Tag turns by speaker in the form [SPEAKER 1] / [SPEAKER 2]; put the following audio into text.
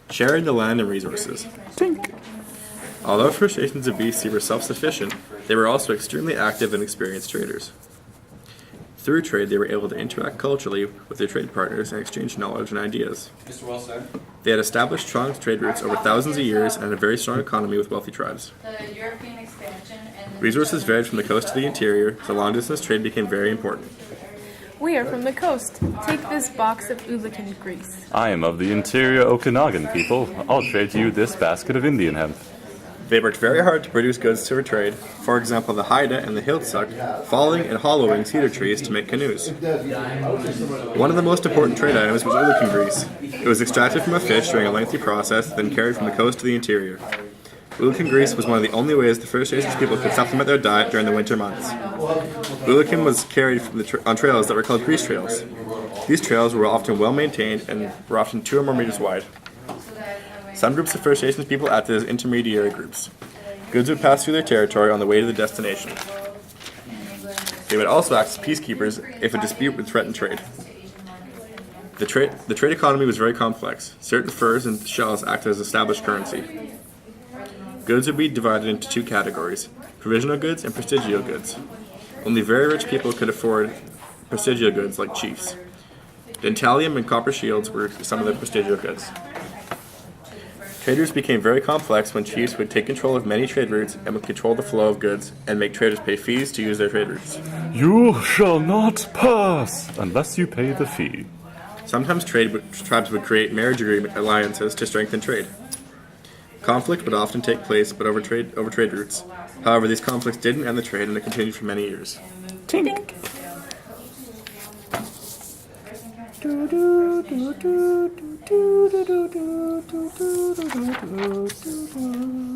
[SPEAKER 1] sharing the land and resources.
[SPEAKER 2] Tink.
[SPEAKER 1] Although First Nations of BC were self-sufficient, they were also extremely active and experienced traders. Through trade, they were able to interact culturally with their trade partners and exchange knowledge and ideas.
[SPEAKER 3] Mr. Wilson.
[SPEAKER 1] They had established strong trade routes over thousands of years and a very strong economy with wealthy tribes.
[SPEAKER 4] The European expansion and the
[SPEAKER 1] Resources varied from the coast to the interior, so long-distance trade became very important.
[SPEAKER 5] We are from the coast. Take this box of Ulukan grease.
[SPEAKER 2] I am of the interior Okanagan people. I'll trade you this basket of Indian hemp.
[SPEAKER 1] They worked very hard to produce goods to trade, for example the haida and the hiltsuck, falling and hollowing cedar trees to make canoes. One of the most important trade items was ulukan grease. It was extracted from a fish during a lengthy process, then carried from the coast to the interior. Ulukan grease was one of the only ways the First Nations people could supplement their diet during the winter months. Ulukan was carried from on trails that were called grease trails. These trails were often well maintained and were often 2 or more meters wide. Some groups of First Nations people acted as intermediary groups. Goods would pass through their territory on the way to the destination. They would also act as peacekeepers if a dispute would threaten trade. The trade economy was very complex. Certain furs and shells acted as established currency. Goods would be divided into 2 categories, provisional goods and prestigial goods. Only very rich people could afford prestigial goods like chiefs. Dentalium and copper shields were some of the prestigial goods. Traders became very complex when chiefs would take control of many trade routes and would control the flow of goods and make traders pay fees to use their trade routes.
[SPEAKER 2] You shall not pass unless you pay the fee.
[SPEAKER 1] Sometimes tribes would create marriage agreement alliances to strengthen trade. Conflict would often take place, but over trade routes. However, these conflicts didn't end the trade, and it continued for many years.
[SPEAKER 5] Tink.
[SPEAKER 2] Do do do do do do do do do do do do do.